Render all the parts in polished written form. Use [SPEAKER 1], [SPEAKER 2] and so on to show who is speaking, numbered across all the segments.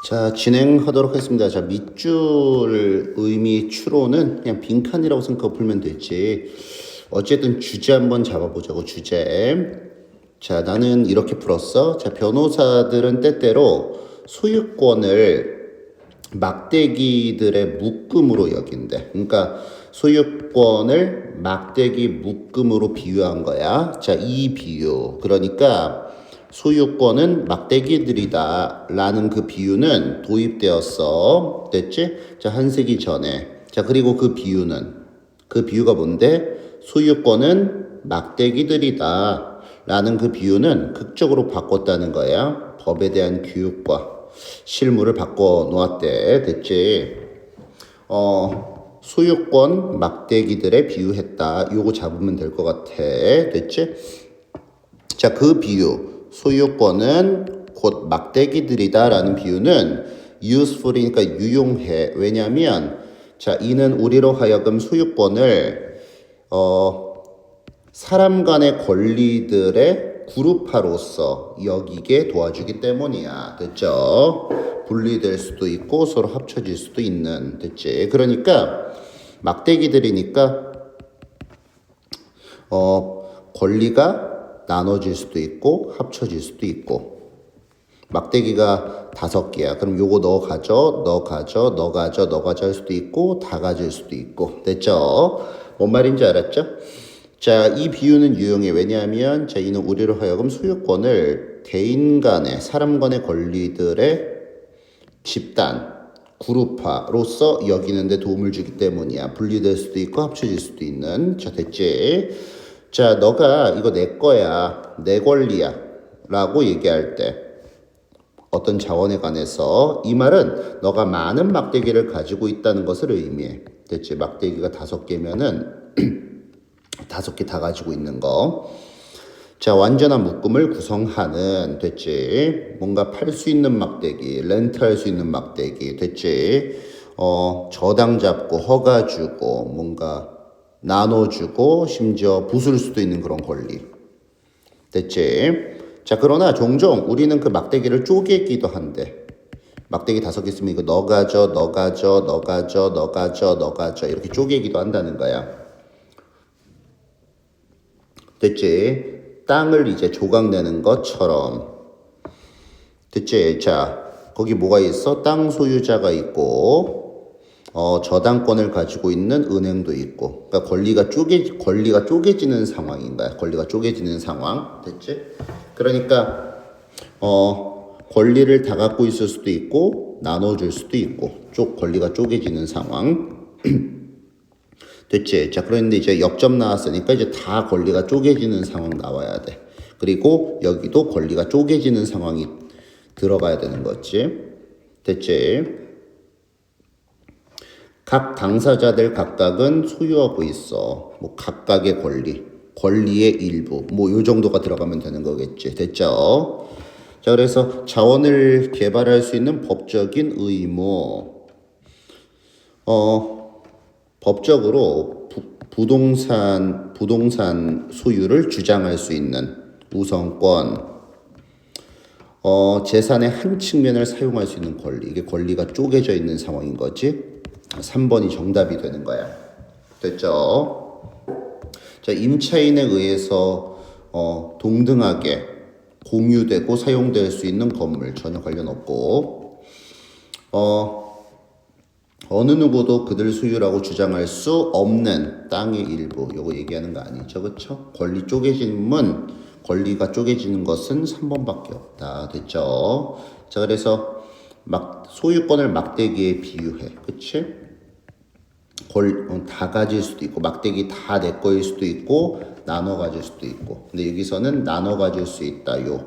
[SPEAKER 1] 자, 진행하도록 하겠습니다. 자, 밑줄 의미 추로는 그냥 빈칸이라고 생각하고 풀면 되지. 어쨌든 주제 한번 잡아보자고, 주제. 자, 나는 이렇게 풀었어. 자, 변호사들은 때때로 소유권을 막대기들의 묶음으로 여긴대. 그러니까 소유권을 막대기 묶음으로 비유한 거야. 자, 이 비유. 그러니까 소유권은 막대기들이다 라는 그 비유는 도입되었어. 됐지? 자, 한 세기 전에. 자, 그리고 그 비유가 뭔데? 소유권은 막대기들이다 라는 그 비유는 극적으로 바꿨다는 거야. 법에 대한 교육과 실무를 바꿔 놓았대. 됐지? 소유권 막대기들에 비유했다. 요거 잡으면 될 것 같아. 됐지? 자, 그 비유. 소유권은 곧 막대기들이다 라는 비유는 useful이니까 유용해. 왜냐면 자, 이는 우리로 하여금 소유권을 사람 간의 권리들의 그룹화로서 여기게 도와주기 때문이야. 됐죠? 분리될 수도 있고 서로 합쳐질 수도 있는. 됐지? 그러니까 막대기들이니까 권리가 나눠질 수도 있고 합쳐질 수도 있고. 막대기가 5개야. 그럼 요거 너 가져, 너 가져, 너 가져, 너 가져 할 수도 있고 다 가질 수도 있고. 됐죠? 뭔 말인지 알았죠? 자, 이 비유는 유용해. 왜냐하면 자, 이는 우리로 하여금 소유권을 개인 간의 사람 간의 권리들의 집단, 그룹화로서 여기는데 도움을 주기 때문이야. 분리될 수도 있고 합쳐질 수도 있는. 자, 됐지? 자, 너가 이거 내 거야, 내 권리야 라고 얘기할 때 어떤 자원에 관해서 이 말은 너가 많은 막대기를 가지고 있다는 것을 의미해. 됐지? 막대기가 5개면은 5개 다 가지고 있는 거. 자, 완전한 묶음을 구성하는. 됐지? 뭔가 팔 수 있는 막대기, 렌트할 수 있는 막대기. 됐지? 저당 잡고 허가 주고 뭔가 나눠주고 심지어 부술 수도 있는 그런 권리. 됐지? 자, 그러나 종종 우리는 그 막대기를 쪼개기도 한대. 막대기 5개 있으면 이거 너 가져, 너 가져, 너 가져, 너 가져, 너 가져 이렇게 쪼개기도 한다는 거야. 됐지? 땅을 이제 조각내는 것처럼. 됐지? 자, 거기 뭐가 있어? 땅 소유자가 있고 저당권을 가지고 있는 은행도 있고. 그러니까 권리가 쪼개지는 상황인 거야. 권리가 쪼개지는 상황. 됐지? 그러니까 권리를 다 갖고 있을 수도 있고 나눠줄 수도 있고 권리가 쪼개지는 상황. 됐지? 자, 그런데 이제 역점 나왔으니까 이제 다 권리가 쪼개지는 상황 나와야 돼. 그리고 여기도 권리가 쪼개지는 상황이 들어가야 되는 거지. 됐지? 각 당사자들 각각은 소유하고 있어. 뭐 각각의 권리의 일부. 뭐 요 정도가 들어가면 되는 거겠지. 됐죠? 자, 그래서 자원을 개발할 수 있는 법적인 의무. 법적으로 부동산 소유를 주장할 수 있는 우선권. 재산의 한 측면을 사용할 수 있는 권리. 이게 권리가 쪼개져 있는 상황인 거지. 3번이 정답이 되는 거야. 됐죠? 자, 임차인에 의해서 동등하게 공유되고 사용될 수 있는 건물 전혀 관련 없고 어느 누구도 그들 소유라고 주장할 수 없는 땅의 일부. 요거 얘기하는 거 아니죠? 그쵸? 권리가 쪼개지는 것은 3번밖에 없다. 됐죠? 자, 그래서 소유권을 막대기에 비유해. 그치? 다 가질 수도 있고 막대기 다 내 거일 수도 있고 나눠 가질 수도 있고. 근데 여기서는 나눠 가질 수 있다. 요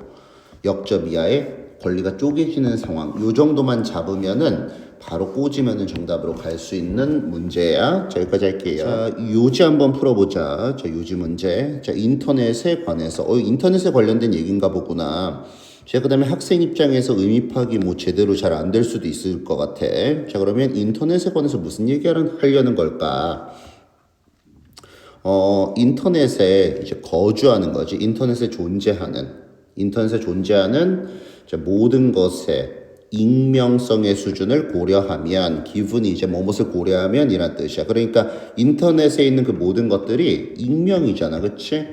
[SPEAKER 1] 역점 이하에 권리가 쪼개지는 상황. 요 정도만 잡으면은 바로 꽂으면은 정답으로 갈 수 있는 문제야. 자, 여기까지 할게요. 자, 요지 한번 풀어보자. 자, 요지 문제. 자, 인터넷에 관해서 인터넷에 관련된 얘기인가 보구나. 자, 그 다음에 학생 입장에서 의미 파악이 뭐 제대로 잘 안 될 수도 있을 것 같아. 자, 그러면 인터넷에 관해서 무슨 얘기를 하려는 걸까? 인터넷에 이제 거주하는 거지. 인터넷에 존재하는 모든 것에 익명성의 수준을 고려하면 기분이 이제 무엇을 고려하면 이란 뜻이야. 그러니까 인터넷에 있는 그 모든 것들이 익명이잖아. 그치?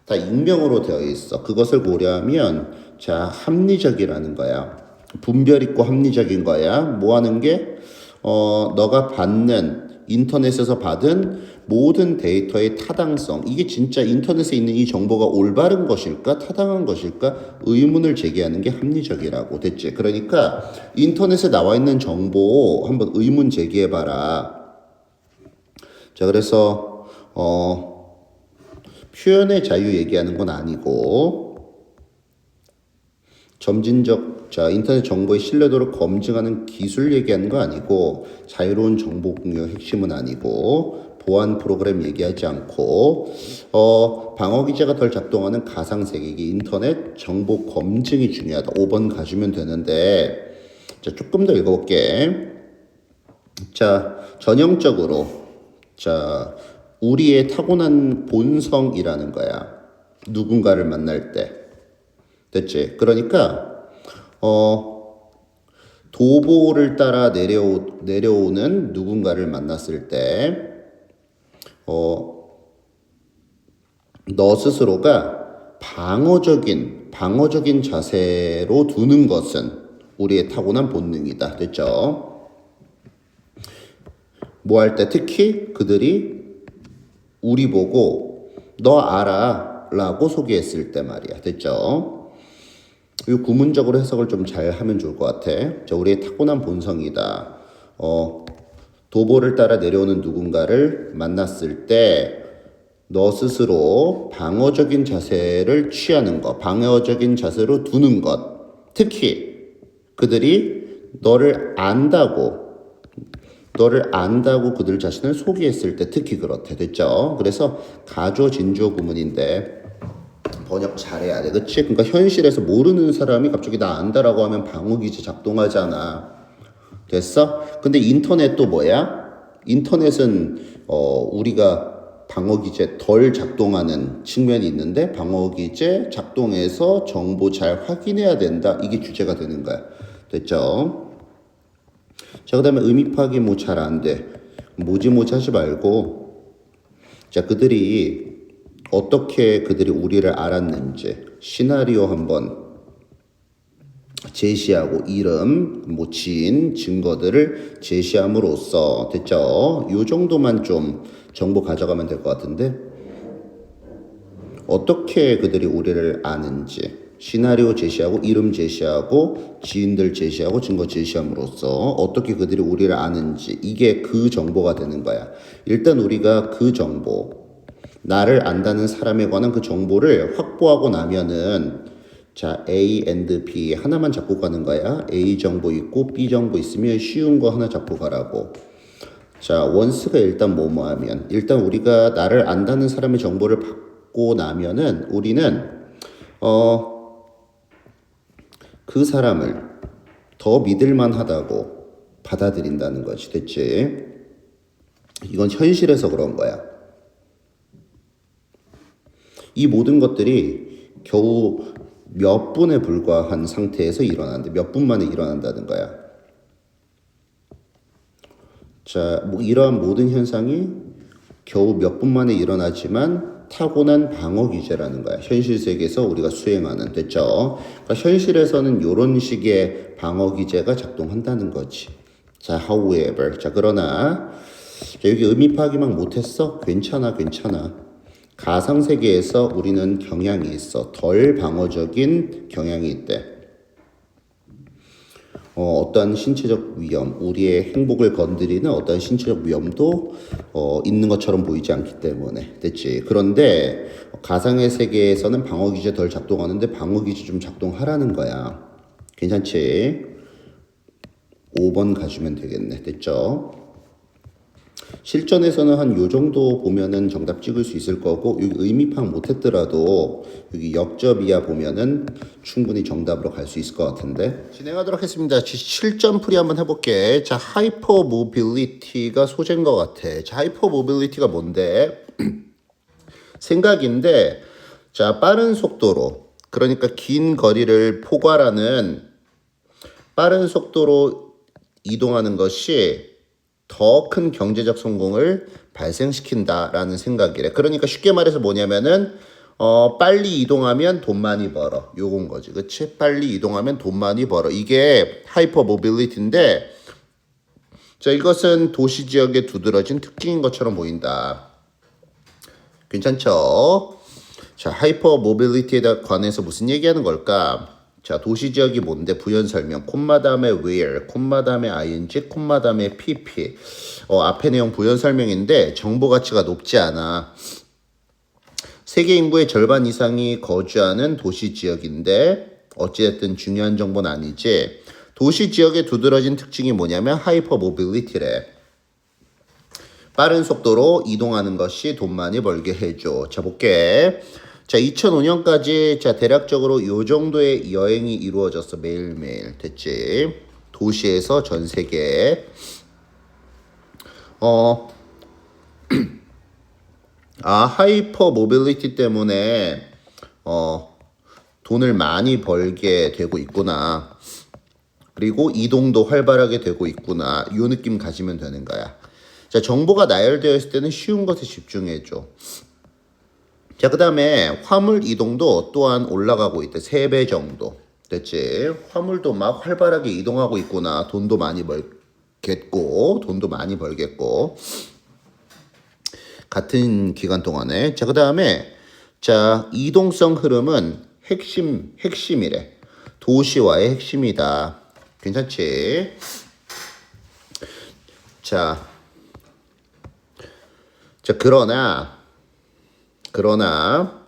[SPEAKER 1] 다 익명으로 되어 있어. 그것을 고려하면 자 합리적이라는 거야. 분별 있고 합리적인 거야. 뭐 하는 게 너가 받는 인터넷에서 받은 모든 데이터의 타당성, 이게 진짜 인터넷에 있는 이 정보가 올바른 것일까 타당한 것일까 의문을 제기하는 게 합리적이라고. 됐지? 그러니까 인터넷에 나와 있는 정보 한번 의문 제기해봐라. 자 그래서 표현의 자유 얘기하는 건 아니고 점진적 인터넷 정보의 신뢰도를 검증하는 기술 얘기하는 거 아니고 자유로운 정보 공유의 핵심은 아니고 보안 프로그램 얘기하지 않고 방어 기제가 덜 작동하는 가상 세계기 인터넷 정보 검증이 중요하다. 5번 가주면 되는데 자 조금 더 읽어볼게. 자 전형적으로 자 우리의 타고난 본성이라는 거야. 누군가를 만날 때. 됐지? 그러니까 도보를 따라 내려오는 누군가를 만났을 때 너 스스로가 방어적인 자세로 두는 것은 우리의 타고난 본능이다. 됐죠? 뭐 할 때 특히 그들이 우리 보고 너 알아 라고 소개했을 때 말이야. 됐죠? 이 구문적으로 해석을 좀 잘 하면 좋을 것 같아. 자, 우리의 타고난 본성이다. 도보를 따라 내려오는 누군가를 만났을 때 너 스스로 방어적인 자세를 취하는 것, 방어적인 자세로 두는 것. 특히 그들이 너를 안다고 그들 자신을 소개했을 때 특히 그렇대. 됐죠? 그래서 가조 진주어 구문인데 번역 잘해야 돼. 그치? 그러니까 현실에서 모르는 사람이 갑자기 나 안다라고 하면 방어기제 작동하잖아. 됐어? 근데 인터넷도 뭐야? 인터넷은 우리가 방어기제 덜 작동하는 측면이 있는데 방어기제 작동해서 정보 잘 확인해야 된다. 이게 주제가 되는 거야. 됐죠? 자, 그 다음에 의미 파악이 뭐 잘 안 돼. 모지 하지 말고 자, 어떻게 그들이 우리를 알았는지 시나리오 한번 제시하고 이름, 뭐 지인, 증거들을 제시함으로써 됐죠? 요 정도만 좀 정보 가져가면 될 것 같은데 어떻게 그들이 우리를 아는지 시나리오 제시하고 이름 제시하고 지인들 제시하고 증거 제시함으로써 어떻게 그들이 우리를 아는지 이게 그 정보가 되는 거야. 일단 우리가 그 정보 나를 안다는 사람에 관한 그 정보를 확보하고 나면은 자 A and B 하나만 잡고 가는 거야. A 정보 있고 B 정보 있으면 쉬운 거 하나 잡고 가라고. 자 원스가 일단 뭐뭐 하면 일단 우리가 나를 안다는 사람의 정보를 받고 나면은 우리는 그 사람을 더 믿을만하다고 받아들인다는 거지. 됐지? 이건 현실에서 그런 거야. 이 모든 것들이 겨우 몇 분에 불과한 상태에서 일어나는데 몇 분 만에 일어난다는 거야. 자, 뭐 이러한 모든 현상이 겨우 몇 분 만에 일어나지만 타고난 방어 기제라는 거야. 현실 세계에서 우리가 수행하는. 됐죠? 그러니까 현실에서는 이런 식의 방어 기제가 작동한다는 거지. 자, however. 자, 그러나 자, 여기 의미 파악이 막 못했어? 괜찮아. 가상세계에서 우리는 경향이 있어. 덜 방어적인 경향이 있대. 어떤 신체적 위험, 우리의 행복을 건드리는 어떤 신체적 위험도 있는 것처럼 보이지 않기 때문에. 됐지? 그런데 가상의 세계에서는 방어기제 덜 작동하는데 방어기제 좀 작동하라는 거야. 괜찮지? 5번 가주면 되겠네. 됐죠? 실전에서는 한 요 정도 보면은 정답 찍을 수 있을 거고 여기 의미 파악 못했더라도 여기 역접이야 보면은 충분히 정답으로 갈 수 있을 것 같은데 진행하도록 하겠습니다. 7점 풀이 한번 해볼게. 자, 하이퍼 모빌리티가 소재인 것 같아. 자, 하이퍼 모빌리티가 뭔데? 생각인데 자, 빠른 속도로 그러니까 긴 거리를 포괄하는 빠른 속도로 이동하는 것이 더 큰 경제적 성공을 발생시킨다라는 생각이래. 그러니까 쉽게 말해서 뭐냐면은 빨리 이동하면 돈 많이 벌어. 요건 거지. 그치? 빨리 이동하면 돈 많이 벌어. 이게 하이퍼 모빌리티인데 자, 이것은 도시 지역에 두드러진 특징인 것처럼 보인다. 괜찮죠? 자, 하이퍼 모빌리티에 관해서 무슨 얘기하는 걸까? 자, 도시 지역이 뭔데? 부연 설명. 콤마 다음에 where, 콤마 다음에 ing, 콤마 다음에 pp. 앞에 내용 부연 설명인데 정보 가치가 높지 않아. 세계 인구의 절반 이상이 거주하는 도시 지역인데 어찌됐든 중요한 정보는 아니지. 도시 지역에 두드러진 특징이 뭐냐면 하이퍼 모빌리티래. 빠른 속도로 이동하는 것이 돈 많이 벌게 해줘. 자, 볼게. 자, 2005년까지 자 대략적으로 요 정도의 여행이 이루어졌어. 매일매일. 됐지? 도시에서 전 세계. 하이퍼 모빌리티 때문에 돈을 많이 벌게 되고 있구나. 그리고 이동도 활발하게 되고 있구나. 이 느낌 가지면 되는 거야. 자, 정보가 나열되어 있을 때는 쉬운 것에 집중해줘. 자, 그 다음에 화물 이동도 또한 올라가고 있대. 3배 정도. 됐지? 화물도 막 활발하게 이동하고 있구나. 돈도 많이 벌겠고, 돈도 많이 벌겠고. 같은 기간 동안에. 자, 그 다음에, 자, 이동성 흐름은 핵심이래. 도시와의 핵심이다. 괜찮지? 자, 그러나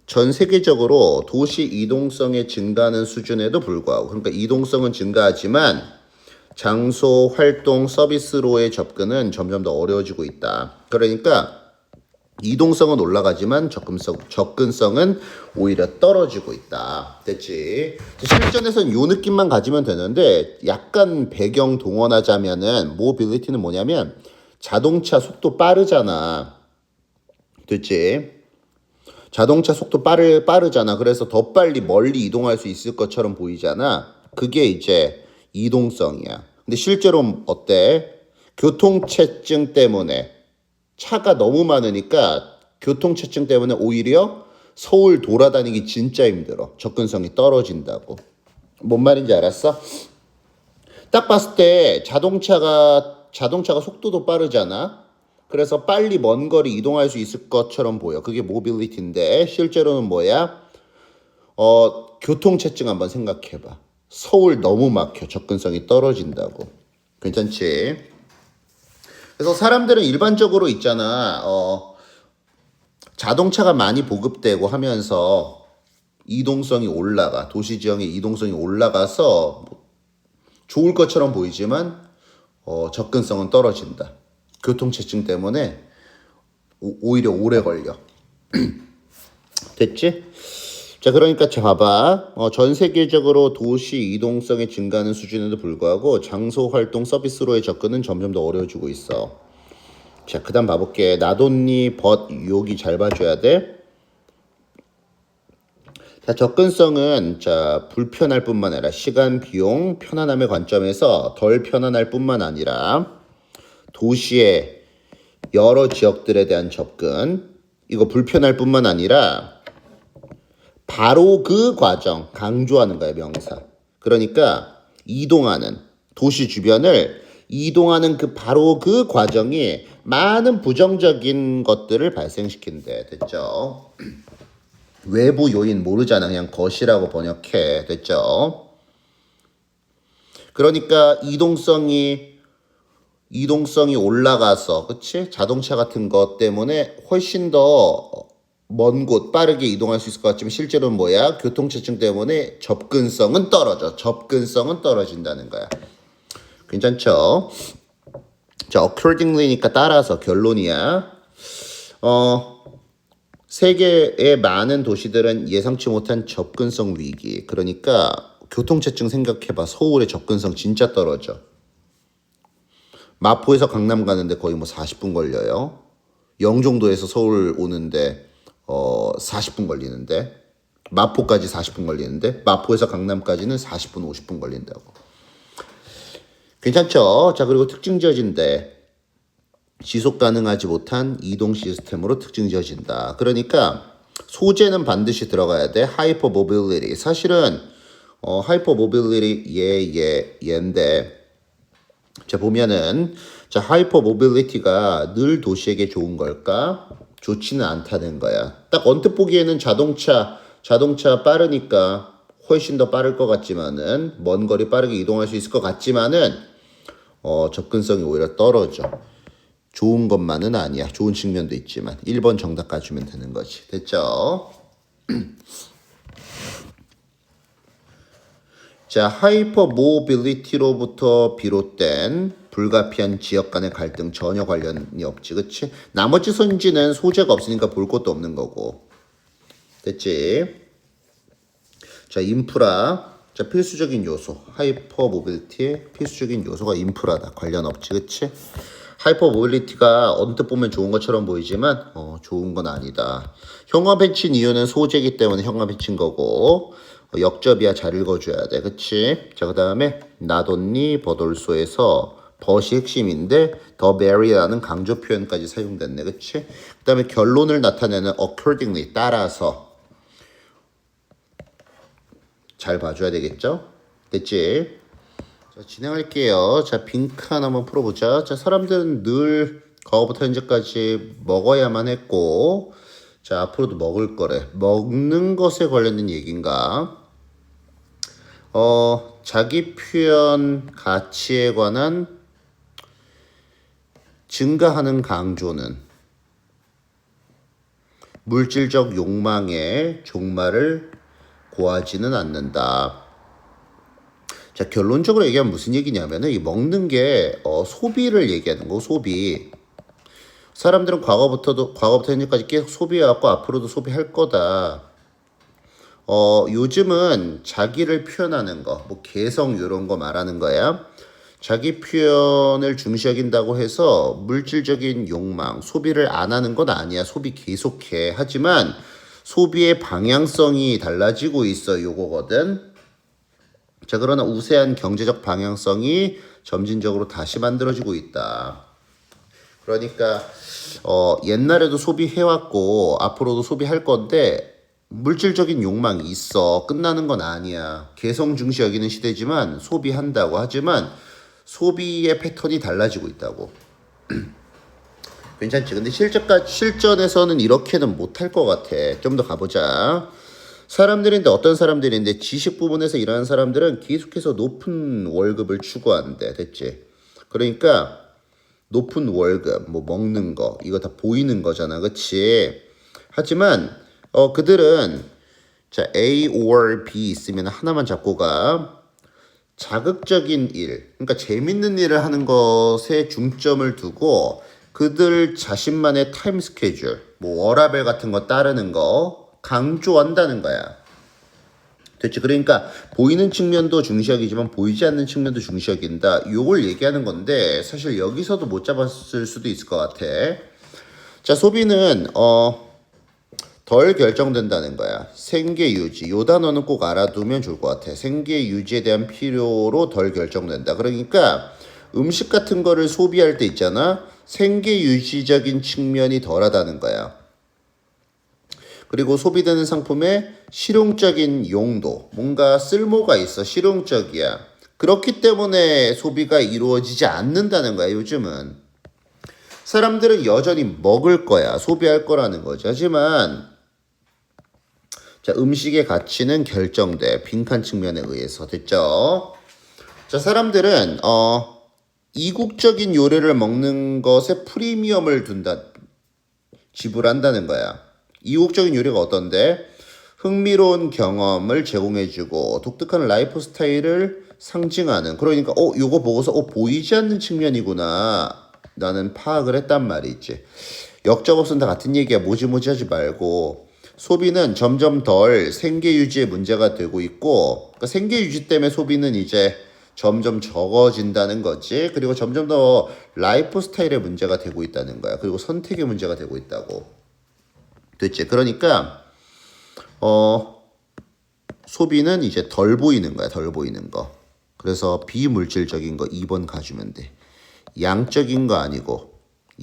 [SPEAKER 1] 전 세계적으로 도시 이동성의 증가하는 수준에도 불구하고, 그러니까 이동성은 증가하지만 장소, 활동, 서비스로의 접근은 점점 더 어려워지고 있다. 그러니까 이동성은 올라가지만 접근성은 오히려 떨어지고 있다. 됐지? 실전에서는 이 느낌만 가지면 되는데 약간 배경 동원하자면은 모빌리티는 뭐냐면 자동차 속도 빠르잖아. 됐지? 자동차 속도 빠르잖아. 그래서 더 빨리 멀리 이동할 수 있을 것처럼 보이잖아. 그게 이제 이동성이야. 근데 실제로 어때? 교통체증 때문에 차가 너무 많으니까 교통체증 때문에 오히려 서울 돌아다니기 진짜 힘들어. 접근성이 떨어진다고. 뭔 말인지 알았어? 딱 봤을 때 자동차가 속도도 빠르잖아. 그래서 빨리 먼 거리 이동할 수 있을 것처럼 보여. 그게 모빌리티인데 실제로는 뭐야? 교통체증 한번 생각해봐. 서울 너무 막혀. 접근성이 떨어진다고. 괜찮지? 그래서 사람들은 일반적으로 있잖아. 자동차가 많이 보급되고 하면서 이동성이 올라가. 도시 지형의 이동성이 올라가서 좋을 것처럼 보이지만 접근성은 떨어진다. 교통체증 때문에 오히려 오래 걸려. 됐지? 자, 그러니까 봐봐. 전 세계적으로 도시 이동성의 증가하는 수준에도 불구하고 장소 활동 서비스로의 접근은 점점 더 어려워지고 있어. 자, 그 다음 봐볼게. 나돈니 여기 잘 봐줘야 돼. 자, 접근성은 불편할 뿐만 아니라 시간, 비용, 편안함의 관점에서 덜 편안할 뿐만 아니라 도시의 여러 지역들에 대한 접근, 이거 불편할 뿐만 아니라 바로 그 과정, 강조하는 거야, 명사. 그러니까 이동하는 도시 주변을 이동하는 바로 그 과정이 많은 부정적인 것들을 발생시킨대. 됐죠? 외부 요인 모르잖아. 그냥 것이라고 번역해. 됐죠? 그러니까 이동성이 올라가서, 그치? 자동차 같은 것 때문에 훨씬 더 먼 곳 빠르게 이동할 수 있을 것 같지만 실제로는 뭐야? 교통체증 때문에 접근성은 떨어져. 접근성은 떨어진다는 거야. 괜찮죠? 자, accordingly니까 따라서 결론이야. 세계의 많은 도시들은 예상치 못한 접근성 위기. 그러니까 교통체증 생각해봐. 서울의 접근성 진짜 떨어져. 마포에서 강남 가는데 거의 40분 걸려요. 영종도에서 서울 오는데 40분 걸리는데. 마포까지 40분 걸리는데 마포에서 강남까지는 40분, 50분 걸린다고. 괜찮죠? 자, 그리고 특징 지어진대. 지속 가능하지 못한 이동 시스템으로 특징 지어진다. 그러니까 소재는 반드시 들어가야 돼. 하이퍼 모빌리티. 사실은 하이퍼 모빌리티 얘인데 자 보면은 자 하이퍼 모빌리티가 늘 도시에게 좋은 걸까? 좋지는 않다는 거야. 딱 언뜻 보기에는 자동차 빠르니까 훨씬 더 빠를 것 같지만은 먼 거리 빠르게 이동할 수 있을 것 같지만은 접근성이 오히려 떨어져. 좋은 것만은 아니야. 좋은 측면도 있지만 1번 정답 가주면 되는 거지. 됐죠? 자, 하이퍼 모빌리티로부터 비롯된 불가피한 지역 간의 갈등 전혀 관련이 없지. 그치? 나머지 선지는 소재가 없으니까 볼 것도 없는 거고. 됐지? 자, 인프라. 자, 필수적인 요소. 하이퍼 모빌리티의 필수적인 요소가 인프라다. 관련 없지. 그치? 하이퍼 모빌리티가 언뜻 보면 좋은 것처럼 보이지만 좋은 건 아니다. 형광 펜치인 이유는 소재이기 때문에 형광 펜치인 거고 역접이야 잘 읽어줘야 돼. 그치? 자, 그 다음에 나돈니 버돌소에서 벗이 핵심인데 더 베리라는 강조 표현까지 사용됐네. 그치? 그 다음에 결론을 나타내는 accordingly 따라서 잘 봐줘야 되겠죠? 됐지? 자, 진행할게요. 자, 빈칸 한번 풀어보자. 자, 사람들은 늘 과거부터 현재까지 먹어야만 했고, 자, 앞으로도 먹을 거래. 먹는 것에 관련된 얘기인가? 자기 표현 가치에 관한 증가하는 강조는 물질적 욕망의 종말을 고하지는 않는다. 자, 결론적으로 얘기하면 무슨 얘기냐면은 이 먹는 게 소비를 얘기하는 거. 소비. 사람들은 과거부터 현재까지 계속 소비해왔고 앞으로도 소비할 거다. 요즘은 자기를 표현하는 거, 뭐 개성 이런 거 말하는 거야. 자기 표현을 중시 여긴다고 해서 물질적인 욕망, 소비를 안 하는 건 아니야. 소비 계속해. 하지만 소비의 방향성이 달라지고 있어. 요거거든. 자, 그러나 우세한 경제적 방향성이 점진적으로 다시 만들어지고 있다. 그러니까 옛날에도 소비해왔고 앞으로도 소비할 건데 물질적인 욕망이 있어. 끝나는 건 아니야. 개성 중시 여기는 시대지만 소비한다고 하지만 소비의 패턴이 달라지고 있다고. 괜찮지? 근데 실전에서는 이렇게는 못할 것 같아. 좀 더 가보자. 사람들인데 어떤 사람들인데 지식 부문에서 일하는 사람들은 계속해서 높은 월급을 추구한대. 됐지? 그러니까 높은 월급, 뭐 먹는 거 이거 다 보이는 거잖아. 그치? 하지만 그들은 자 A or B 있으면 하나만 잡고 가. 자극적인 일, 그러니까 재밌는 일을 하는 것에 중점을 두고 그들 자신만의 타임 스케줄, 뭐 워라밸 같은 거 따르는 거 강조한다는 거야. 됐지? 그러니까 보이는 측면도 중시하기지만 보이지 않는 측면도 중시하긴다. 요걸 얘기하는 건데 사실 여기서도 못 잡았을 수도 있을 것 같아. 자, 소비는 덜 결정된다는 거야. 생계 유지. 요 단어는 꼭 알아두면 좋을 것 같아. 생계 유지에 대한 필요로 덜 결정된다. 그러니까 음식 같은 거를 소비할 때 있잖아. 생계 유지적인 측면이 덜하다는 거야. 그리고 소비되는 상품의 실용적인 용도, 뭔가 쓸모가 있어. 실용적이야. 그렇기 때문에 소비가 이루어지지 않는다는 거야, 요즘은. 사람들은 여전히 먹을 거야. 소비할 거라는 거지. 하지만 자, 음식의 가치는 결정돼. 빈칸 측면에 의해서. 됐죠? 자, 사람들은 이국적인 요리를 먹는 것에 프리미엄을 지불한다는 거야. 이국적인 요리가 어떤데? 흥미로운 경험을 제공해주고 독특한 라이프 스타일을 상징하는. 그러니까 요거 보고서 보이지 않는 측면이구나 나는 파악을 했단 말이지. 역작업은 다 같은 얘기야. 모지모지 하지 말고 소비는 점점 덜 생계 유지의 문제가 되고 있고, 그러니까 생계 유지 때문에 소비는 이제 점점 적어진다는 거지. 그리고 점점 더 라이프 스타일의 문제가 되고 있다는 거야. 그리고 선택의 문제가 되고 있다고. 됐지? 그러니까 소비는 이제 덜 보이는 거야, 덜 보이는 거. 그래서 비물질적인 거 2번 가주면 돼. 양적인 거 아니고,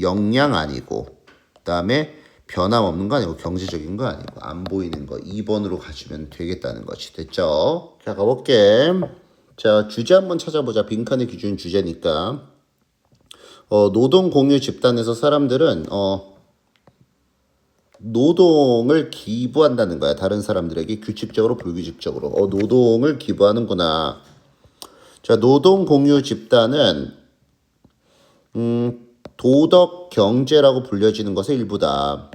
[SPEAKER 1] 역량 아니고, 그다음에 변함없는 거 아니고, 경제적인 거 아니고, 안 보이는 거 2번으로 가주면 되겠다는 거지. 됐죠? 자, 가볼게. 자, 주제 한번 찾아보자. 빈칸의 기준 주제니까. 노동 공유 집단에서 사람들은 노동을 기부한다는 거야. 다른 사람들에게 규칙적으로 불규칙적으로. 노동을 기부하는구나. 자, 노동 공유 집단은 도덕 경제라고 불려지는 것의 일부다.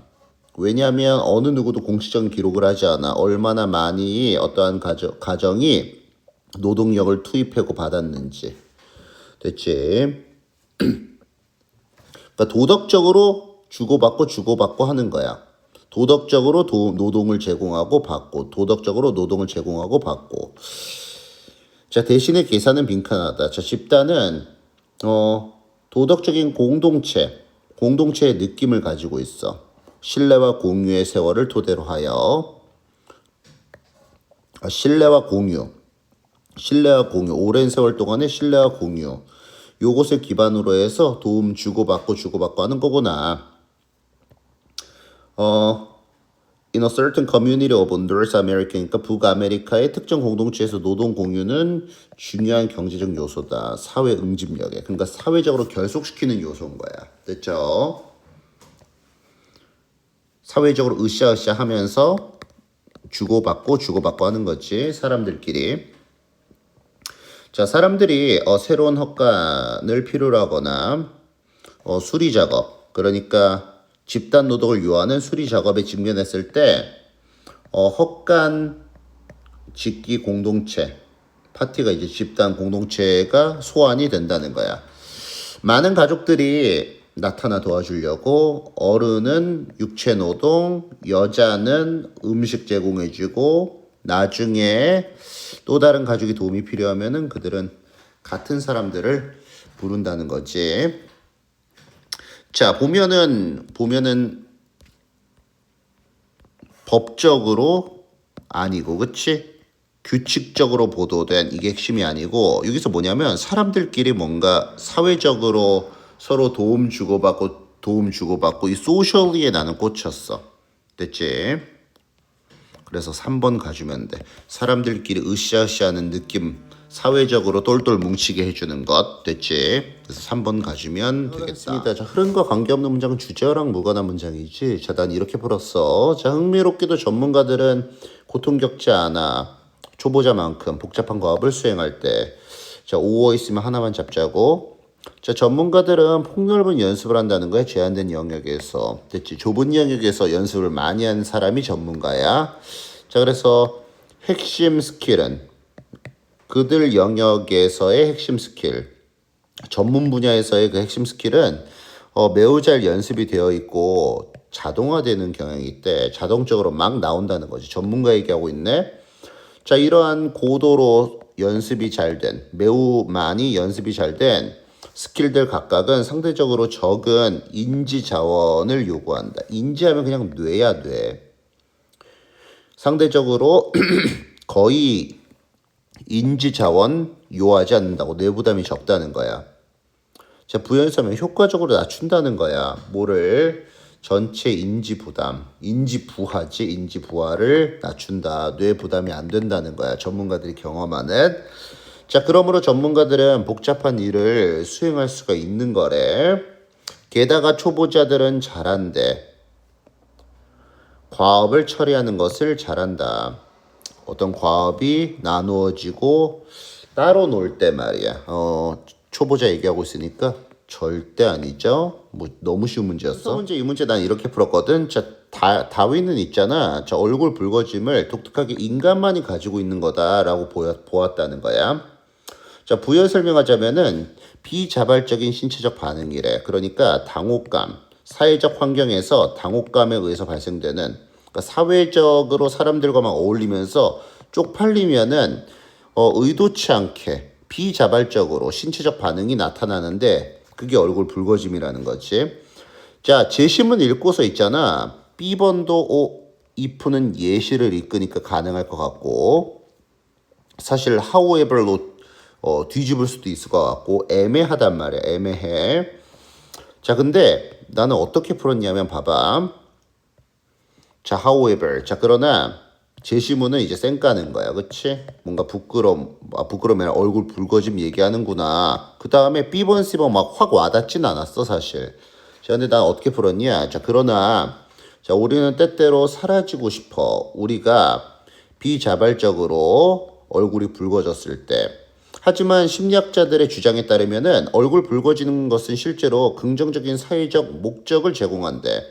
[SPEAKER 1] 왜냐하면 어느 누구도 공식적인 기록을 하지 않아. 얼마나 많이 어떠한 가정이 노동력을 투입하고 받았는지. 됐지? 그러니까 도덕적으로 주고받고 하는 거야. 도덕적으로 노동을 제공하고 받고, 도덕적으로 노동을 제공하고 받고. 자, 대신에 계산은 빈칸하다. 자, 집단은 도덕적인 공동체의 느낌을 가지고 있어. 신뢰와 공유의 세월을 토대로 하여 신뢰와 공유, 오랜 세월 동안의 신뢰와 공유, 요것을 기반으로 해서 도움 주고받고 하는 거구나. In a certain community of North America, 그러니까 북아메리카의 특정 공동체에서 노동 공유는 중요한 경제적 요소다. 사회 응집력에. 그러니까 사회적으로 결속시키는 요소인 거야. 됐죠? 사회적으로 으쌰으쌰 하면서 주고받고 하는 거지. 사람들끼리. 자, 사람들이 새로운 헛간을 필요로 하거나 수리 작업, 그러니까 집단 노동을 요하는 수리 작업에 직면했을 때 헛간 짓기 공동체, 파티가 이제 집단 공동체가 소환이 된다는 거야. 많은 가족들이 나타나 도와주려고 어른은 육체 노동, 여자는 음식 제공해주고 나중에 또 다른 가족이 도움이 필요하면은 그들은 같은 사람들을 부른다는 거지. 자, 보면은 법적으로 아니고, 그치? 규칙적으로 보도된 이게 핵심이 아니고, 여기서 뭐냐면 사람들끼리 뭔가 사회적으로 서로 도움 주고받고 이 소셜리에 나는 꽂혔어. 됐지? 그래서 3번 가주면 돼. 사람들끼리 으쌰으쌰하는 느낌, 사회적으로 똘똘 뭉치게 해주는 것. 됐지? 그래서 3번 가주면 되겠다. 자, 흐름과 관계없는 문장은 주제어랑 무관한 문장이지. 자, 난 이렇게 풀었어. 자, 흥미롭게도 전문가들은 고통 겪지 않아. 초보자만큼 복잡한 과업을 수행할 때. 자, 5어 있으면 하나만 잡자고. 자, 전문가들은 폭넓은 연습을 한다는 거야. 제한된 영역에서. 됐지? 좁은 영역에서 연습을 많이 한 사람이 전문가야. 자, 그래서 핵심 스킬은 그들 영역에서의 핵심 스킬, 전문 분야에서의 그 핵심 스킬은 매우 잘 연습이 되어 있고 자동화되는 경향이 있대. 자동적으로 막 나온다는 거지. 전문가 얘기하고 있네. 자, 이러한 고도로 연습이 잘 된, 매우 많이 연습이 잘 된 스킬들 각각은 상대적으로 적은 인지 자원을 요구한다. 인지하면 그냥 뇌야, 뇌. 상대적으로 거의 인지 자원 요하지 않는다고. 뇌 부담이 적다는 거야. 자, 부연설명 효과적으로 낮춘다는 거야. 뭐를? 전체 인지 부담, 인지 부하를 낮춘다. 뇌 부담이 안 된다는 거야. 전문가들이 경험하는. 자, 그러므로 전문가들은 복잡한 일을 수행할 수가 있는 거래. 게다가 초보자들은 잘한대. 과업을 처리하는 것을 잘한다. 어떤 과업이 나누어지고 따로 놀 때 말이야. 초보자 얘기하고 있으니까 절대 아니죠. 뭐 너무 쉬운 문제였어. 이 문제 난 이렇게 풀었거든. 자, 다윈은 있잖아. 자, 얼굴 붉어짐을 독특하게 인간만이 가지고 있는 거다라고 보았다는 거야. 자, 부연 설명하자면은 비자발적인 신체적 반응이래. 그러니까 당혹감, 사회적 환경에서 당혹감에 의해서 발생되는, 그러니까 사회적으로 사람들과만 어울리면서 쪽팔리면은 의도치 않게 비자발적으로 신체적 반응이 나타나는데 그게 얼굴 붉어짐이라는 거지. 자, 제시문 읽고서 있잖아. B번도 if는 예시를 읽으니까 가능할 것 같고, 사실 however로 뒤집을 수도 있을 것 같고 애매하단 말이야. 애매해. 자, 근데 나는 어떻게 풀었냐면 봐봐. 자, however. 자, 그러나 제시문은 이제 쌩까는 거야. 그치? 뭔가 부끄러우면 얼굴 붉어짐 얘기하는구나. 그 다음에 B번, C번 막 확 와닿진 않았어, 사실. 자, 근데 난 어떻게 풀었냐? 자, 그러나, 자, 우리는 때때로 사라지고 싶어. 우리가 비자발적으로 얼굴이 붉어졌을 때. 하지만 심리학자들의 주장에 따르면은 얼굴 붉어지는 것은 실제로 긍정적인 사회적 목적을 제공한대.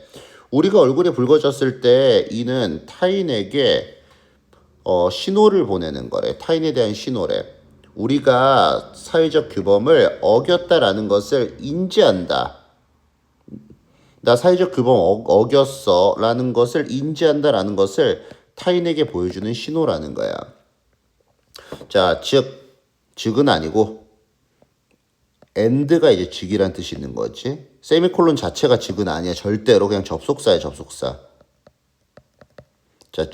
[SPEAKER 1] 우리가 얼굴이 붉어졌을 때 이는 타인에게 신호를 보내는 거래. 타인에 대한 신호래. 우리가 사회적 규범을 어겼다라는 것을 인지한다. 나 사회적 규범 어겼어 라는 것을 인지한다라는 것을 타인에게 보여주는 신호라는 거야. 자, 즉은 아니고 and가 이제 즉이란 뜻이 있는 거지. 세미콜론 자체가 즉은 아니야. 절대로 그냥 접속사야, 접속사. 자,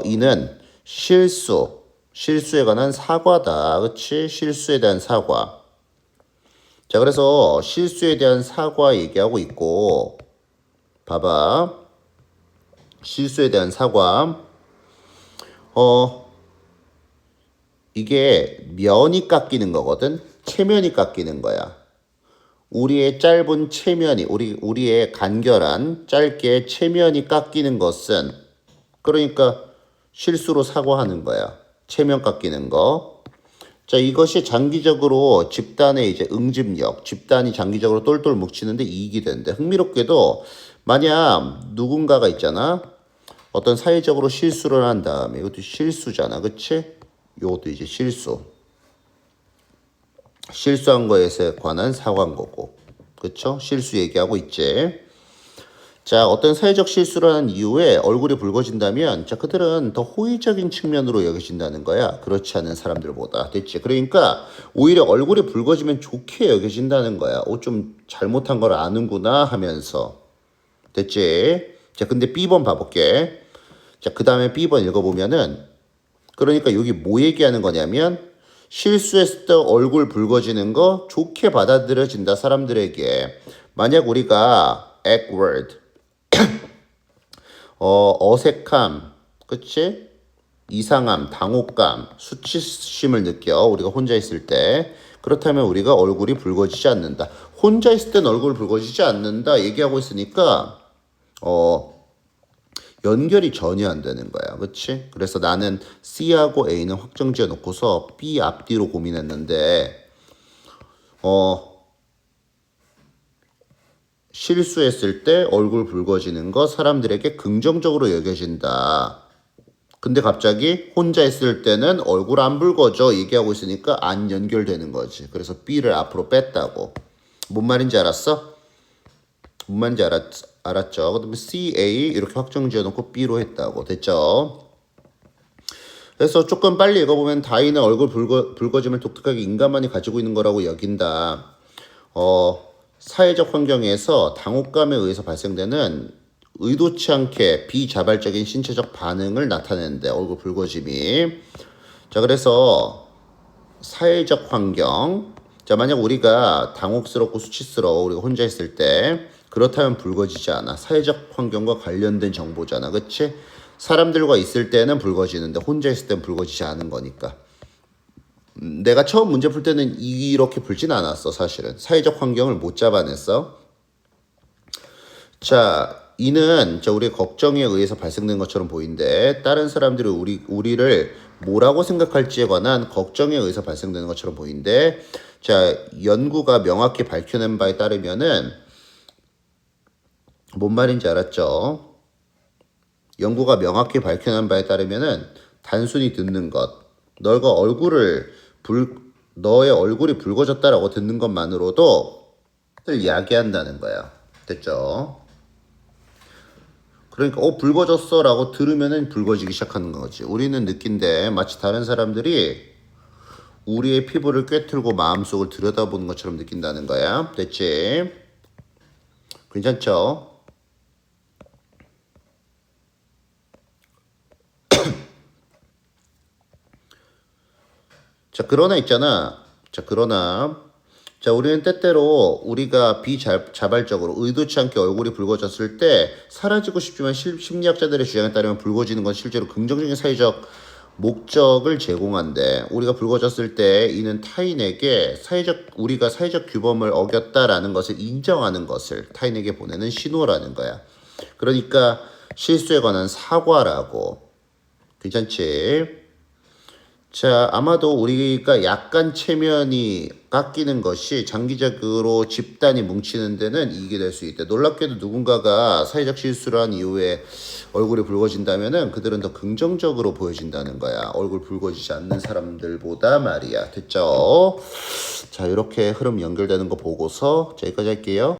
[SPEAKER 1] 이는 실수에 관한 사과다. 그치? 실수에 대한 사과. 자, 그래서 실수에 대한 사과 얘기하고 있고, 봐봐. 실수에 대한 사과. 이게 면이 깎이는 거거든. 체면이 깎이는 거야. 우리의 짧은 체면이, 우리의 간결한 짧게 체면이 깎이는 것은, 그러니까 실수로 사과하는 거야. 체면 깎이는 거. 자, 이것이 장기적으로 집단의 이제 응집력, 집단이 장기적으로 똘똘 뭉치는데 이익이 된대. 흥미롭게도 만약 누군가가 있잖아. 어떤 사회적으로 실수를 한 다음에 이것도 실수잖아. 그치? 이것도 이제 실수한 거에 관한 사과한 거고. 그쵸? 실수 얘기하고 있지. 자, 어떤 사회적 실수를 한 이후에 얼굴이 붉어진다면, 자, 그들은 더 호의적인 측면으로 여겨진다는 거야. 그렇지 않은 사람들보다. 됐지? 그러니까, 오히려 얼굴이 붉어지면 좋게 여겨진다는 거야. 좀 잘못한 걸 아는구나 하면서. 됐지? 자, 근데 B번 봐볼게. 자, 그 다음에 B번 읽어보면은, 그러니까 여기 뭐 얘기하는 거냐면, 실수했을 때 얼굴 붉어지는 거 좋게 받아들여진다, 사람들에게. 만약 우리가 awkward, 어색함, 그치? 이상함, 당혹감, 수치심을 느껴. 우리가 혼자 있을 때. 그렇다면 우리가 얼굴이 붉어지지 않는다. 혼자 있을 땐 얼굴 붉어지지 않는다. 얘기하고 있으니까, 연결이 전혀 안 되는 거야. 그치? 그래서 나는 C하고 A는 확정 지어 놓고서 B 앞뒤로 고민했는데, 실수했을 때 얼굴 붉어지는 거 사람들에게 긍정적으로 여겨진다. 근데 갑자기 혼자 있을 때는 얼굴 안 붉어져 얘기하고 있으니까 안 연결되는 거지. 그래서 B를 앞으로 뺐다고. 뭔 말인지 알았어? 뭔 말인지 알았죠? 그다음에 C, A 이렇게 확정 지어놓고 B로 했다고. 됐죠? 그래서 조금 빨리 읽어보면 다이는 얼굴 붉어짐을 독특하게 인간만이 가지고 있는 거라고 여긴다. 사회적 환경에서 당혹감에 의해서 발생되는 의도치 않게 비자발적인 신체적 반응을 나타내는데 얼굴 붉어짐이. 자, 그래서 사회적 환경. 자, 만약 우리가 당혹스럽고 수치스러워 우리가 혼자 있을 때 그렇다면 붉어지지 않아. 사회적 환경과 관련된 정보잖아. 그치? 사람들과 있을 때는 붉어지는데 혼자 있을 땐 붉어지지 않은 거니까. 내가 처음 문제 풀 때는 이렇게 풀진 않았어. 사실은 사회적 환경을 못 잡아냈어. 자, 이는 우리의 걱정에 의해서 발생된 것처럼 보이는데 다른 사람들이 우리를 뭐라고 생각할지에 관한 걱정에 의해서 발생되는 것처럼 보이는데, 자, 연구가 명확히 밝혀낸 바에 따르면은 뭔 말인지 알았죠? 연구가 명확히 밝혀낸 바에 따르면은 단순히 듣는 것, 너의 얼굴이 붉어졌다라고 듣는 것만으로도 이야기한다는 거야. 됐죠? 그러니까 붉어졌어라고 들으면은 붉어지기 시작하는 거지. 우리는 느낀데 마치 다른 사람들이 우리의 피부를 꿰뚫고 마음속을 들여다보는 것처럼 느낀다는 거야. 됐지? 괜찮죠? 자, 그러나 있잖아. 자, 그러나. 자, 우리는 때때로 우리가 비자발적으로 의도치 않게 얼굴이 붉어졌을 때 사라지고 싶지만 심리학자들의 주장에 따르면 붉어지는 건 실제로 긍정적인 사회적 목적을 제공한대. 우리가 붉어졌을 때 이는 타인에게 우리가 사회적 규범을 어겼다라는 것을 인정하는 것을 타인에게 보내는 신호라는 거야. 그러니까 실수에 관한 사과라고. 괜찮지? 자, 아마도 우리가 약간 체면이 깎이는 것이 장기적으로 집단이 뭉치는 데는 이익이 될 수 있대. 놀랍게도 누군가가 사회적 실수를 한 이후에 얼굴이 붉어진다면은 그들은 더 긍정적으로 보여진다는 거야. 얼굴 붉어지지 않는 사람들보다 말이야. 됐죠? 자, 이렇게 흐름 연결되는 거 보고서 자, 여기까지 할게요.